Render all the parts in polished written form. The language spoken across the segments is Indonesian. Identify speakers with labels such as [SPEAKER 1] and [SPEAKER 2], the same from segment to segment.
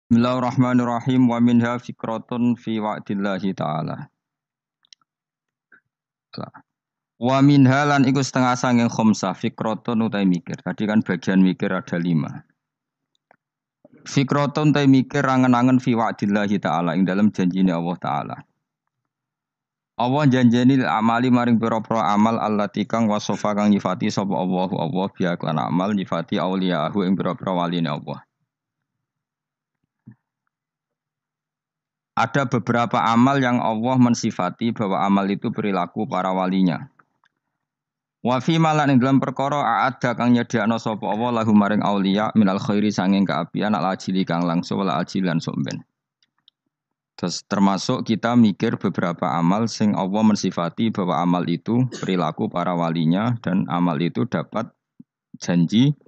[SPEAKER 1] Bismillahirrahmanirrahim wa minha fikratun fi wa'dillahi ta'ala. Wa minha lan iku setengah sanging khomsah fikratun utai mikir. Tadi kan bagian mikir ada 5. Fikratun utai mikir angen-angen fi wa'dillahi ta'ala ing dalam janjine Allah ta'ala. Allah janjeni amali maring pira-pira amal allati kang wasofa kang nyifati sapa Allah biya lan amal nyifati auliyahu ing pira-pira waline Allah. Ada beberapa amal yang Allah mensifati bahwa amal itu perilaku para walinya. Wa fi malan ing dalam perkara ada kang nyediakno sapa Allah lahu maring auliya minal khairi sanging kaapian al ajili kang langsung wal ajilan somben. Terus termasuk kita mikir beberapa amal sing Allah mensifati bahwa amal itu perilaku para walinya dan amal itu dapat janji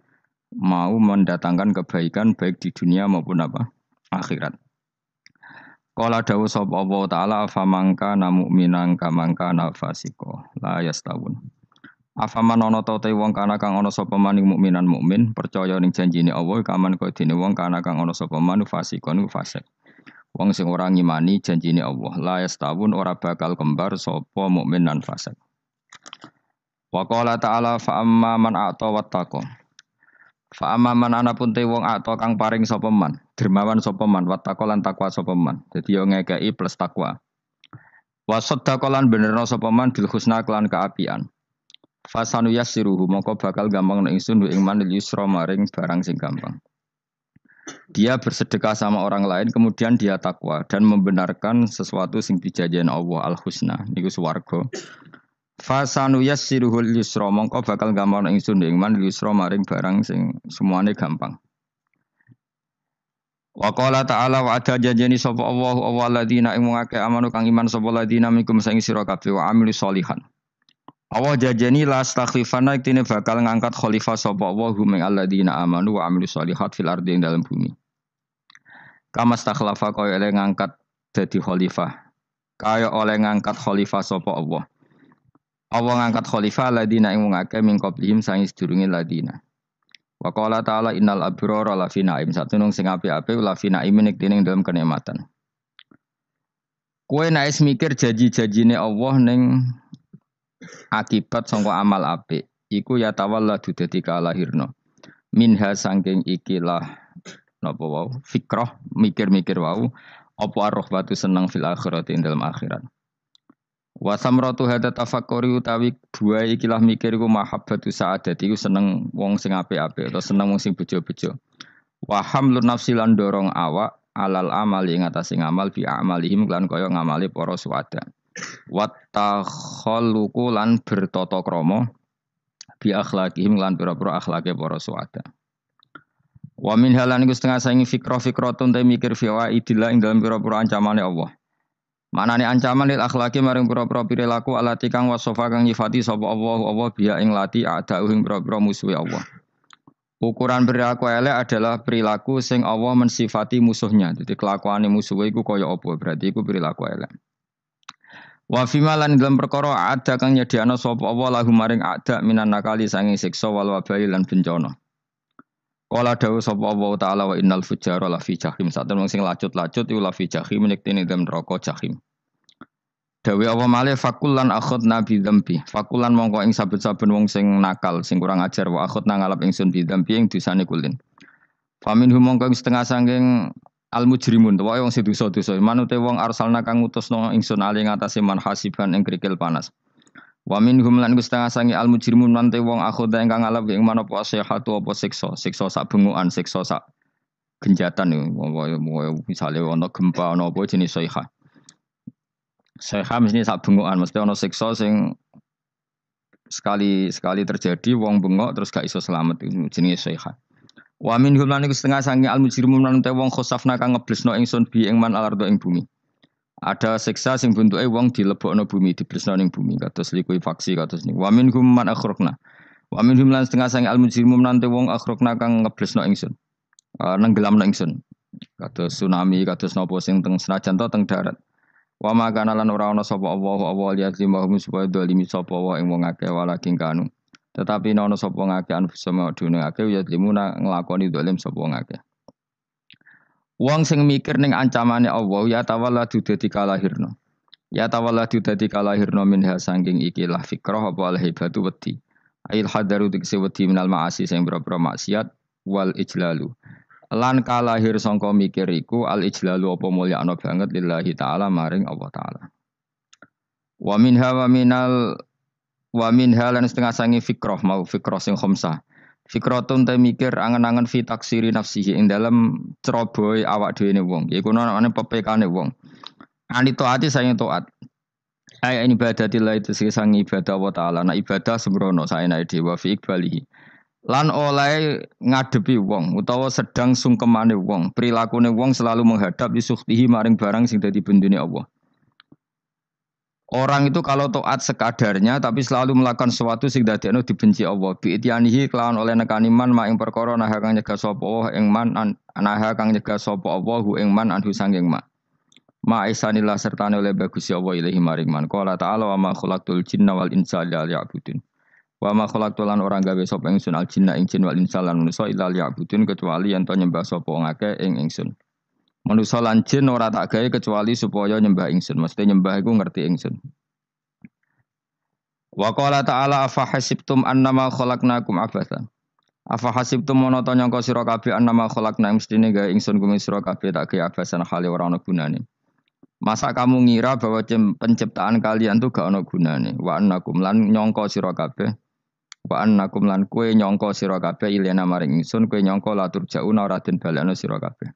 [SPEAKER 1] mau mendatangkan kebaikan baik di dunia maupun akhirat. Qala dawu sapa Allah taala afamangka mu'minan kamangka nafasiko la yastawun. Afaman ana ta te wong kana kang ana sapa maning mukminan mukmin percaya ning janjine Allah kaman kaya dene wong kana kang ana sapa man fasikon fasik. Wong sing ora ngimani janjine Allah la yastawun ora bakal kembar sapa mukmin lan fasik. Wa qala ta'ala fa amma man a'ta wattaqo. Fa amaman anapun te wong ato kang paring sapa man, dermawan sapa man, wattaqo lan takwa sapa man. Dadi yo ngekeki plus takwa. Wa saddaqa lan benerno sapa man bil husna kelan kaapian. Fasanu yassiruhu mongko bakal gampang nek ingsun ing man yusra maring barang sing gampang. Dia bersedekah sama orang lain kemudian dia takwa dan membenarkan sesuatu sing dijanjikan Allah al-husna niku swarga. Fasanu yassiruhul yusra mongko bakal gampang ingsun ing man yusra maring barang sing semuane gampang. Wa qala ta'ala wa ada janjeni sapa Allahu alladzina ing ngake amanu kang iman sapa alladzina minkum sing sira kabeh wa amilu sholihan. Allah janjeni la astakhlifana iktine bakal ngangkat khalifah sapa Allahu min alladzina amanu wa amilu sholihat fil ardi ing dalam bumi. Kama stakhlafa kaya oleh ngangkat dadi khalifah. Kaya oleh ngangkat khalifah sapa Allah. Allah ngangkat khalifah ladina ing ngake min qablihim sang sedurunge ladina. Wa qala ta'ala innal abrara lafi naim satunung sing apik-apik lafi naim nek dening dalam kenikmatan. Kowe nek mikir janji-janjine Allah ning akibat sangka amal apik iku ya tawalladu dadi kalahirna. Minha saking ikilah napa wau fikrah mikir-mikir wau apa ar-rahbatu seneng fil akhirat ing dalam akhirat. Wa samratu hada tafakkuri utawi buah ikilah mikir iku mahabbatu sa'adati iku seneng wong sing apik-apik atau seneng wong sing bejo-bejo. Wa hamlun nafsi lan dorong awak alal amali ing atase ngamal bi amalihim lan kaya ngamali para suwada. Wa takhalluqu lan bertata krama bi akhlaqihim lan pira-pira akhlake para suwada. Wa min halan iku setengah saingi fikra-fikratun te mikir fiwa idillah ing dalam pira-pira ancamane Allah. Manane ancaman lil akhlaki maring pira-pira perilaku alati kang wasofa kang nyifati sapa Allah biya ing lati a'da'u ing pira-pira musuhe Allah. Ukuran perilaku elek adalah perilaku sing Allah mensifati musuhnya. Jadi kelakuane musuhe iku kaya apa? Berarti iku perilaku elek. Wa fima lan dalam perkara ada kang nyediakno sapa Allah lahu maring a'da minan nakali sanging siksa wal wabai lan bencana. Qala dawu sapa Allah taala wa innal fujjara la fi jahim. Saten wong sing lacut-lacut iku la fi jahim nek dene dalam neraka jahim. Dawe Allah malih fakullan akhadna bi dzambi. Fakullan mongko ing saben-saben wong sing nakal, sing kurang ajar wa akhadna ngalap ingsun bi dzambi ing dosane kulin. Faminhum mongko setengah sanging al mujrimun, wae wong sing dosa-dosa. Manute wong arsalna kang ngutusno ingsun ali ngatasi man hasiban ing krikil panas. Wa minhum lan setengah sangi al mujrimun nante wong akhudha ingkang ngalap ing manapa sehatu apa siksa sak bengukan, siksa sak genjatan misale ana gempa ana apa jenis sayha. Sayha mesti sak bengukan, mesti ana siksa sing sekali terjadi wong bengok terus gak iso selamat jenis sayha. Wa minhum lan setengah sangi al mujrimun nante wong khosafna kang ngeblesno ingsun bi ing man alardo ing bumi. Ada siksa sing bentuke wong dilebokno bumi, diblesno ning bumi kados likuifaksi kados niku. Wa minhum man akhraqna. Wa minhum lan setengah sang al-mujrimun nante wong akhraqna kang ngeblesno ingsun. Nenggelamno ingsun. Kados tsunami, kados napa sing teng senajan to teng darat. Wa makana lan ora ana sapa Allah liyazimahum supaya dolimi sapa wa ing wong akeh walaking kanu. Tetapi ana sapa ngakeh anfusama dune akeh ya limuna nglakoni dolim sapa wong akeh. Wong sing mikir ning ancamane Allah ya tawalladu dadi kalahirna. Ya tawalladu dadi kalahirna minha sangking ikilah fikrah apa al hibatu wedi. Ail hadaru dikse wedi minal ma'asi sing boro-boro maksiat wal ijlalu. Lan kalahir sangka mikir iku al ijlalu apa mulyakno banget lillahi taala maring Allah taala. Wa minha lan setengah sangi fikrah mau fikrah sing khamsah. Fikratun te mikir angen-angen fi taksiri nafsihi ing dalem cerobohe awak dhewe wong. Iku ana pepekane wong. Ani taati sayang taat. Ay ini ibadatillah itu sing ibadah Allah taala. Nah ibadah sembrono saenake dhewe fi iqbalihi. Lan oleh ngadepi wong utawa sedang sungkemane wong, prilakune wong selalu menghadap isuhtihi maring barang sing dadi bendune Allah. Orang itu kalau taat sekadarnya tapi selalu melakukan sesuatu sing dadekno dibenci Allah. Bi ityanihi kelawan oleh nekani man ing perkara nah kang nyegah sapa Allah ing man anaha kang nyegah sapa Allah hu ing man anhu sanging ma. Ma isanillah sertane oleh bagus Allah ilahi maring man. Qala ta'ala wa ma khalaqtul jinna wal insa illa liya'budun. Wa ma khalaqtu lan ora gawe sapa ingsun al jinna ing jin wal insa lan manusa illa liya'budun kecuali yen to nyembah sapa ngake ing ingsun. Manusa lan jin ora tak gawe kecuali supaya nyembah ingsun. Mesti nyembah iku ngerti ingsun. Wa qala ta'ala afa hasibtum annama khalaqnakum abathan. Afa hasibtum mono to nyangka sira kabeh annama khalaqna mestine gawe ingsun kuwi sira kabeh tak gawe abasan khali ora ana gunane. Masa kamu ngira bahwa penciptaan kalian tuh gak ana gunane. Wa annakum lan nyangka sira kabeh. Wa annakum lan kowe nyangka sira kabeh ilena maring ingsun kowe nyangka latur jauna ora den balekno sira kabeh.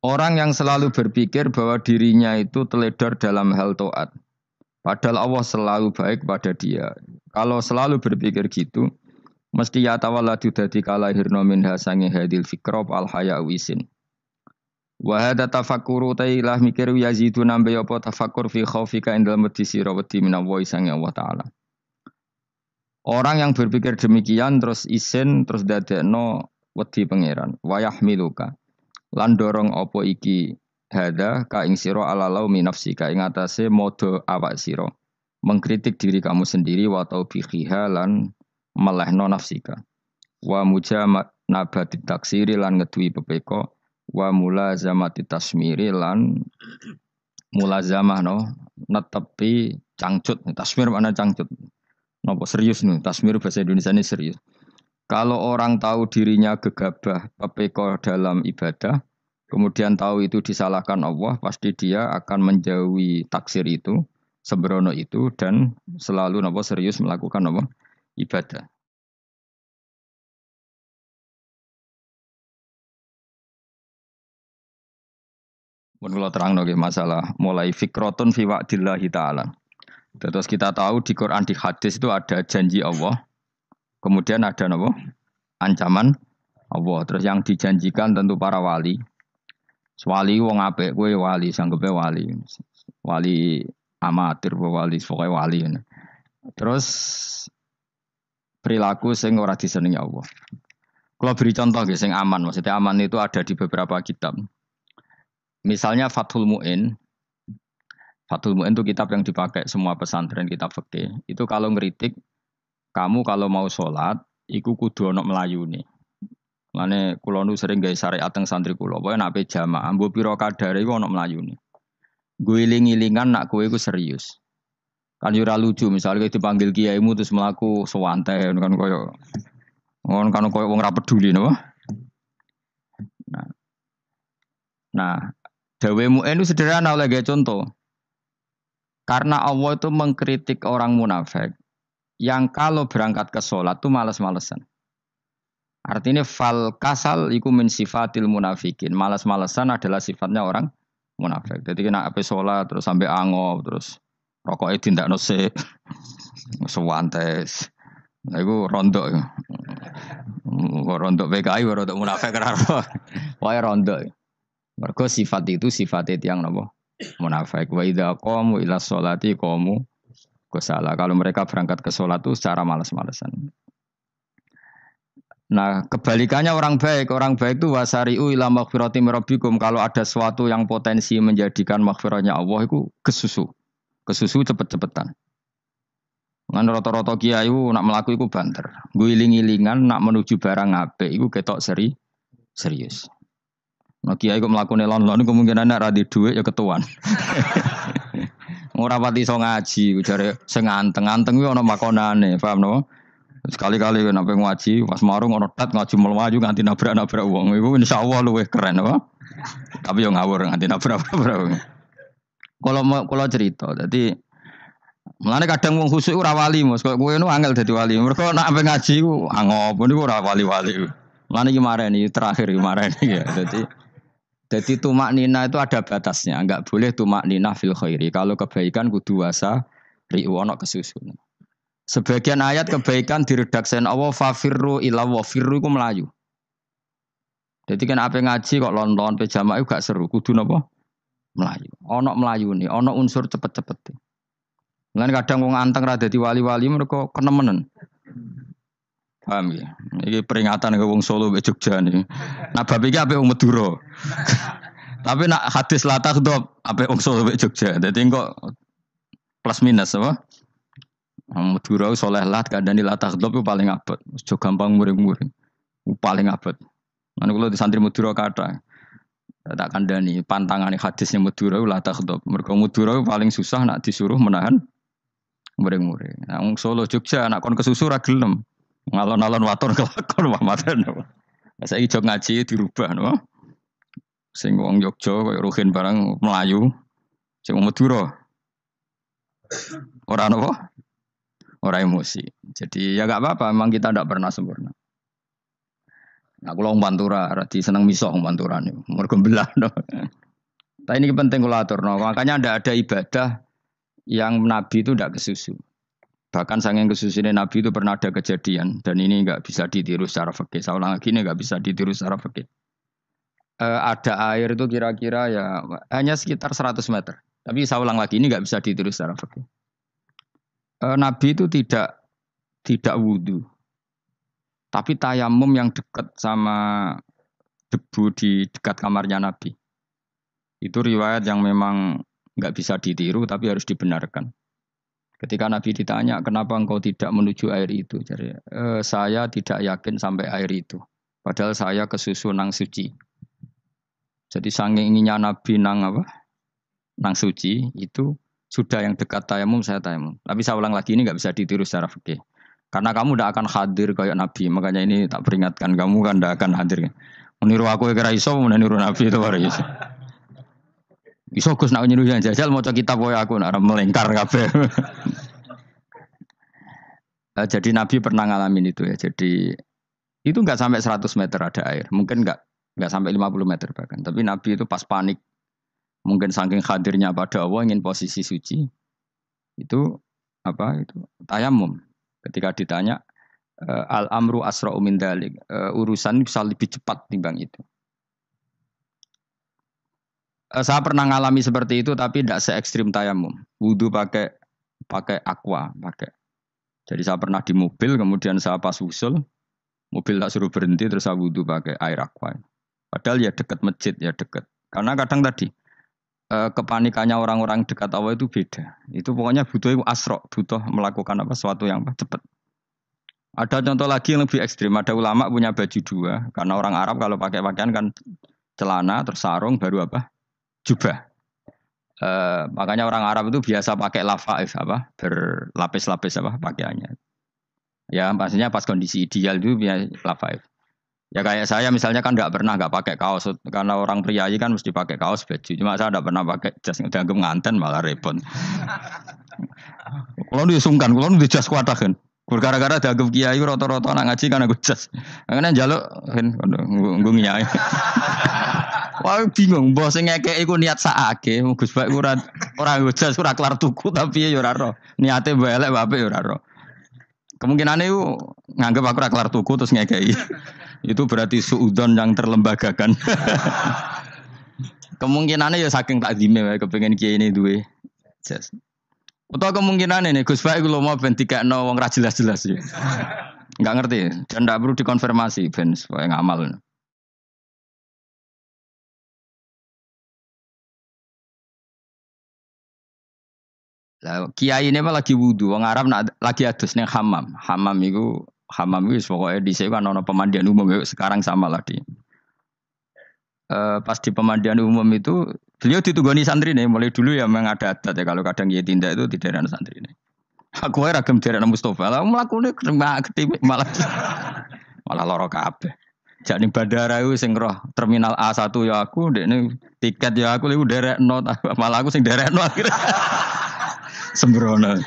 [SPEAKER 1] Orang yang selalu berpikir bahwa dirinya itu teledor dalam hal taat. Padahal Allah selalu baik pada dia. Kalau selalu berpikir gitu, mesti ya tawalladu dadi kalahirna minha sange hadil fikra al haya wisin. Wa hadza tafakkuru tailah mikir yazidu nambe apa tafakkur fi khaufika indal mati sira wedi minallahi sange Allah taala. Orang yang berpikir demikian terus isin terus dadekno wedi pangeran. Wa yahmiluka lan dorong apa iki hada ka ing sira ala laumi nafsika ing atase modo awak sira mengkritik diri kamu sendiri wa taubihiha lan melehno nafsika wa mujamanabati taksiri lan ngedui pepeko wa mulazamati tasmiri lan mulazamah no netepi cangcut tasmir mana cangcut napa serius nih tasmir bahasa Indonesia ini serius. Kalau orang tahu dirinya gegabah pepeko dalam ibadah, kemudian tahu itu disalahkan Allah, pasti dia akan menjauhi taksir itu, sembrono itu, dan selalu serius melakukan ibadah. Menurut terang masalah mulai fikrotun fi wa'dillahi ta'ala. Terus kita tahu di Quran di hadis itu ada janji Allah. Kemudian ada ancaman Allah. Terus yang dijanjikan tentu para wali. Wali wong apik kowe wali sanggepe wali. Wali amatir wali pokoke wali. Terus perilaku sing ora disenengi Allah. Kalau beri contoh nggih sing aman, maksudnya aman itu ada di beberapa kitab. Misalnya Fathul Mu'in. Fathul Mu'in itu kitab yang dipakai semua pesantren kitab fikih. Itu kalau ngeritik kamu kalau mau sholat, iku kudu ana melayune. Mane kula nu sering gawe syariat teng santri kula, pokoke nek jamaah mbok pira kadare iku ana melayune. Guling-gilingan nak kowe iku serius. Kan yo ora lucu misalnya dipanggil kiaimu terus mlaku sewantai kan koyo wong ora peduli napa. Nah, dawe mu'en itu sederhana oleh gawe contoh. Karena Allah itu mengkritik orang munafik yang kalau berangkat ke sholat tuh malas-malesan. Artinya fal kasal iku min sifatil munafikin. Malas-malesan adalah sifatnya orang munafik. Jadi kena ape sholat terus sampai angop terus rokoknya tindakno sik sewantes. Nah iku rondok. Rondok PKI rondok munafik karo. Wae rondok. Mergo sifat itu sifatnya tiang napa? Munafik. Wa idza qamu ila sholati qamu kusala. Kalau mereka berangkat ke sholat itu secara malas-malesan. Nah, kebalikannya orang baik itu wasari'u ila maghfirati rabbikum. Kalau ada sesuatu yang potensi menjadikan maghfirahnya Allah itu kesusu cepet-cepetan. Ngan rata-rata kiai nak melaku iku banter. Guling-gilingan nak menuju barang apik iku ketok serius. Nah kiai kok mlakune lon-lon kemungkinan nek ra di dhuwit ya ketuan. Ora pati iso ngaji, jare sing anteng-anteng kuwi ana makonane, paham napa? Sekali-kali nek ngaji pas marung ana tat ngaji mlayu nganti nabrak-nabrak wong. Iku insyaallah luwih keren apa? Tapi yo ngawur nganti nabrak-nabrak wong. Kalau cerita, jadi mulane kadang wong khusuk ora wali, Mas. Kok kowe nu angel dadi wali. Mergo nek ampe ngaji ku angop niku ora wali-wali. Mulane iki mareni terakhir iki mareni ya. Jadi tumak nina itu ada batasnya, enggak boleh tumak nina fil khairi. Kalau kebaikan kudu wasa ri'u ana kesusun. Sebagian ayat kebaikan diredaksen Allah fafirru ila wa firru iku melayu. Jadi kan apa ngaji kok lon-lon pe jamaah gak seru, kudu napa? Melayu. Ana melayune, ana unsur cepet-cepet. Lan kadang wong anteng ra dadi wali-wali mereka kenemenen. Paham ya? Iki peringatan ke wong Solo mbek Jogja niki. Nah bab iki apik wong Madura. Tapi nak hadis la takhdab apik wong Solo mbek Jogja. Dadi kok plus minus apa? Wong Madura soleh lah kandhani la takhdab ku paling abot. Aja gampang muring-muring. Paling abot. Lan kula di santri Madura kathah. Tak kandhani pantangane hadisnya Madura la takhdab. Mergo Madura paling susah nak disuruh menahan muring-muring. Nah wong Solo Jogja nak kon kesusu ra gelem. Ngalon-alon waton kelakon wamatan. Saiki jog ngaji dirubah no. Sing wong Jogja koyo Ruhin barang Melayu, sing Madura. Ora napa? Ora emosi. Jadi ya enggak apa-apa, memang kita tidak pernah sempurna. Nah, kula wong Pantura radi seneng misah wong Pantura niku. Mergo belah no. Tapi ini penting kula aturno. Makanya ndak ada ibadah yang Nabi itu ndak kesusu. Bahkan saking kesusunnya Nabi itu pernah ada kejadian dan ini nggak bisa ditiru secara fikih. Saya ulang lagi ini nggak bisa ditiru secara fikih. Ada air itu kira-kira ya hanya sekitar 100 meter. Tapi saya ulang lagi ini nggak bisa ditiru secara fikih. Nabi itu tidak wudu, tapi tayamum yang dekat sama debu di dekat kamarnya Nabi. Itu riwayat yang memang nggak bisa ditiru tapi harus dibenarkan. Ketika Nabi ditanya, kenapa engkau tidak menuju air itu? Jadi, saya tidak yakin sampai air itu. Padahal saya kesusu nang suci. Jadi saking inginnya Nabi nang suci, itu sudah yang dekat tayamum, saya tayamum. Tapi saya ulang lagi, ini nggak bisa ditiru secara fikih. Karena kamu tidak akan hadir kayak Nabi. Makanya ini tak peringatkan, kamu kan tidak akan hadir. Meniru aku kira iso, meniru Nabi itu baru iso. Iso Gus nak nyuruh yang jajal maca kitab koyo aku nak melengkar kabeh. Jadi Nabi pernah ngalamin itu ya. Jadi itu enggak sampai 100 meter ada air. Mungkin enggak sampai 50 meter bahkan. Tapi Nabi itu pas panik. Mungkin saking hadirnya pada Allah ingin posisi suci. Itu tayamum. Ketika ditanya al-amru asra'u min dzalik. Urusan bisa lebih cepat timbang itu. Saya pernah ngalami seperti itu tapi tidak se ekstrim tayamum. Wudu pakai aqua, pakai. Jadi saya pernah di mobil, kemudian saya pas usul, mobil tak suruh berhenti terus saya wudu pakai air aqua. Padahal ya dekat masjid ya dekat. Karena kadang tadi kepanikannya orang-orang dekat Allah itu beda. Itu pokoknya butuh asro, butuh melakukan sesuatu yang cepat. Ada contoh lagi yang lebih ekstrim. Ada ulama punya baju dua, karena orang Arab kalau pakai pakaian kan celana terus sarung baru jubah. Makanya orang Arab itu biasa pakai lafaif berlapis-lapis pakaiannya. Ya pastinya pas kondisi ideal itu biasa lafaif. Ya kayak saya misalnya kan nggak pakai kaos karena orang priayi kan mesti pakai kaos baju. Cuma saya tidak pernah pakai jas dianggap nganten malah repot. Kalau disungkan, kalau jas kuatah kan. Gara-gara dianggap kiai rata-rata anak ngaji kan aku jas. Karena jaluk kan nggung nyai. Wah bingung, bos ngekek iku niat sakake, Gus Bak ora jas ora kelar tuku tapi ya ora ro. Niate mbok elek apik ya ora ro. Kemungkinane iku nganggep aku ora kelar tuku terus ngekeki. Itu berarti suudzon yang terlembagakan. Kemungkinane ya saking takdime wae kepengin kiai ini duwe jas. Utawa kemungkinane nih Gus Bak iku lho mau ben dikekno wong ra jelas-jelas ya. Enggak ngerti dan enggak perlu dikonfirmasi ben supaya ngamal. Lah kiai ini mah lagi wudu, wong Arab lagi adus ning hammam. Hammam itu pokoke dhisik kan ana pemandian umum sekarang sama lah di. pas di pemandian umum itu beliau ditunggoni santri nih. Mulai dulu ya memang ada adat ya kalau kadang dia tindak itu di daerah santri nih. Aku ora ragam daerah Mustafa. Lah mlakune gede malah malah loro kabeh. Jak ning bandara iku sing roh terminal A1 ya aku, ndekne tiket ya aku lha nderekno malah aku sing nderekno akhirnya. Sembrono.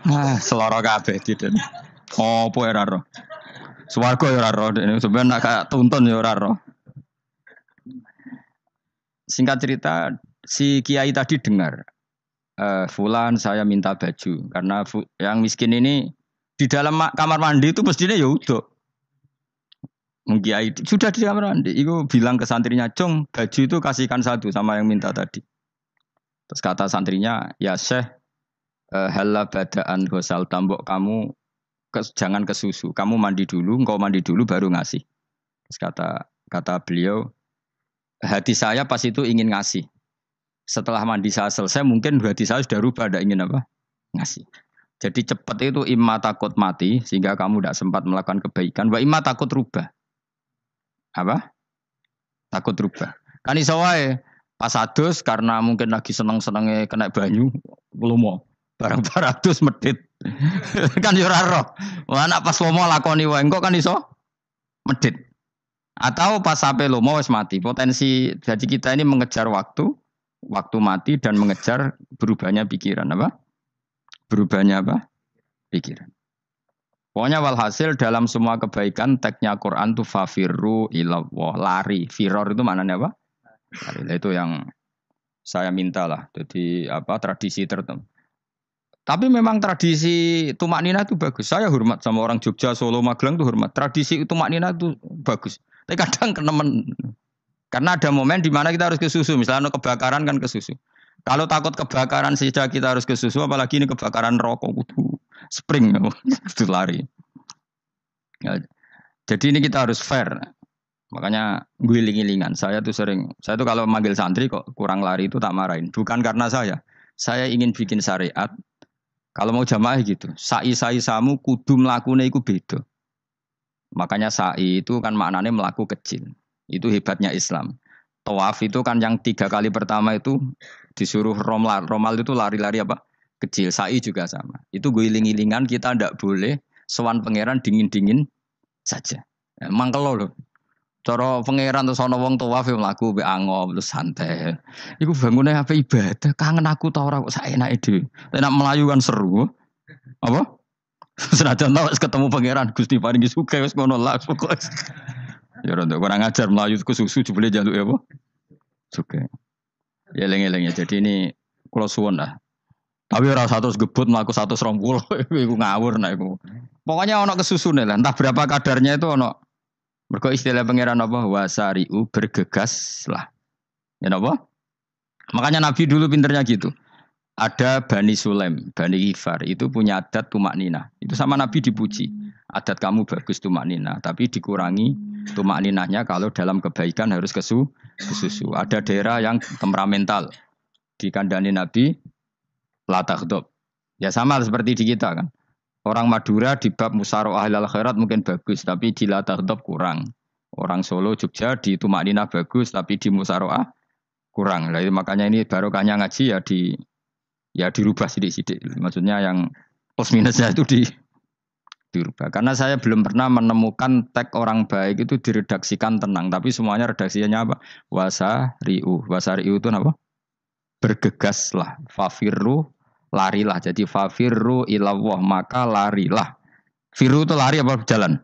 [SPEAKER 1] Nah, seloro kabeh diden. Opo ora roh. Swarga ya ora roh ndekne sampeyan nak gak tuntun ya ora roh. Singkat cerita si kiai tadi dengar Fulan saya minta baju karena yang miskin ini di dalam kamar mandi itu mestinya ya udah. Mengkiai sudah di kamar mandi, itu bilang ke santrinya, Cung, baju itu kasihkan satu sama yang minta tadi. Terus kata santrinya, ya Syekh, halla badaan gosal tambok kamu jangan ke susu, kamu mandi dulu, engkau mandi dulu baru ngasih. Terus kata beliau, hati saya pas itu ingin ngasih. Setelah mandi saya selesai, mungkin hati saya sudah rubah, tidak ingin apa? Ngasih. Jadi cepat itu imma takut mati, sehingga kamu tidak sempat melakukan kebaikan, wa imma takut rubah. Apa? Takut rubah. Kan iso wae pas adus karena mungkin lagi seneng-senenge kena banyu, lomo. Barang-barang adus medit. Kan yo ora roh. Wah nek pas lomo lakoni wae engko kan iso medit. Atau pas sampai lomo wis mati. Potensi jadi kita ini mengejar waktu mati dan mengejar berubahnya pikiran apa? Berubahnya apa? Pikiran. Pokoknya walhasil dalam semua kebaikan teksnya Quran itu fafirru ilallah, lari. Firor itu maknanya apa? Lari. Itu yang saya minta lah. Jadi apa tradisi tertentu. Tapi memang tradisi tumak nina itu bagus. Saya hormat sama orang Jogja, Solo, Magelang itu hormat. Tradisi tumak nina itu bagus. Tapi kadang kenemen. Karena ada momen di mana kita harus ke susu. Misalnya kebakaran kan ke susu. Kalau takut kebakaran saja kita harus ke susu, apalagi ini kebakaran rokok. Spring itu lari. Ya, jadi ini kita harus fair. Makanya guling-gilingan. Saya tuh kalau manggil santri kok kurang lari itu tak marahin. Bukan karena saya ingin bikin syariat. Kalau mau jamaah gitu, sa'i samu kudu mlakune iku beda. Makanya sa'i itu kan maknanya melaku kecil. Itu hebatnya Islam. Tawaf itu kan yang 3 kali pertama itu disuruh romal. Romal itu lari-lari apa? Kecil. Sa'i juga sama. Itu guling-gilingan kita ndak boleh sowan pangeran dingin-dingin saja. Emang kalau loh. Cara pangeran terus ana wong tawaf mlaku mbek angop terus santai. Iku bangune apa ibadah? Kangen aku ta ora kok saenake dhewe. Nek melayu kan seru. Apa? Senajan tau ketemu pangeran Gusti paringi sugih wis ngono lah pokoke. Ya ora kurang ajar melayu ku susu jebule jaluk ya apa? Sugih. Ya eling-eling ya. Jadi ini kula suwun lah. Tapi ora 100 gebut mlaku 120 iku ngawur nek iku. Pokoknya ana kesusune lah, entah berapa kadarnya itu ana. Mergo istilah pangeran apa wasariu bergegas lah. Ya napa? Makanya Nabi dulu pinternya gitu. Ada Bani Sulaim, Bani Ghifar itu punya adat tumak nina. Itu sama Nabi dipuji. Adat kamu bagus tumak nina, tapi dikurangi tumak ninahnya kalau dalam kebaikan harus ke susu. Ada daerah yang temperamental. Dikandani Nabi la taghdab. Ya sama seperti di kita kan. Orang Madura di bab musyawarah ahlal khairat mungkin bagus, tapi di la taghdab kurang. Orang Solo, Jogja di tumak nina bagus, tapi di musyawarah kurang. Nah, makanya ini barokahnya ngaji ya dirubah sidik-sidik. Maksudnya yang plus minusnya itu dirubah. Karena saya belum pernah menemukan tag orang baik itu diredaksikan tenang, tapi semuanya redaksinya apa? Wasariu. Wasariu itu apa? Bergegaslah. Fafirru, larilah. Jadi fafirru ilallah, maka larilah. Firu itu lari apa jalan?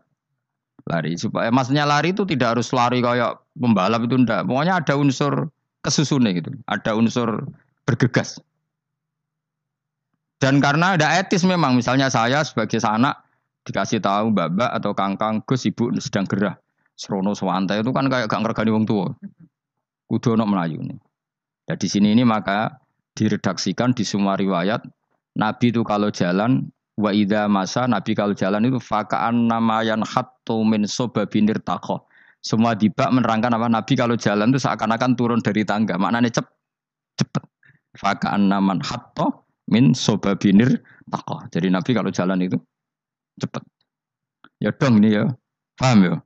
[SPEAKER 1] Lari. Supaya maksudnya lari itu tidak harus lari kayak pembalap itu enggak. Pokoknya ada unsur kesusunnya gitu. Ada unsur bergegas. Dan karena ada etis memang, misalnya saya sebagai anak dikasih tahu babak atau kangkang Gus ibu sedang gerah, serono sewantai itu kan kayak gak ngergani wong tua, kudu ono Melayu nih. Dan di sini ini maka diredaksikan di semua riwayat Nabi itu kalau jalan wa idza masa Nabi kalau jalan itu fakaan namayan hattu min sobabinir takho. Semua dibak menerangkan apa Nabi kalau jalan itu seakan-akan turun dari tangga, maknanya cepet. Fakaan naman hatto min sobabinir takoh. Jadi Nabi kalau jalan itu cepat. Ya dong ini ya. Paham ya?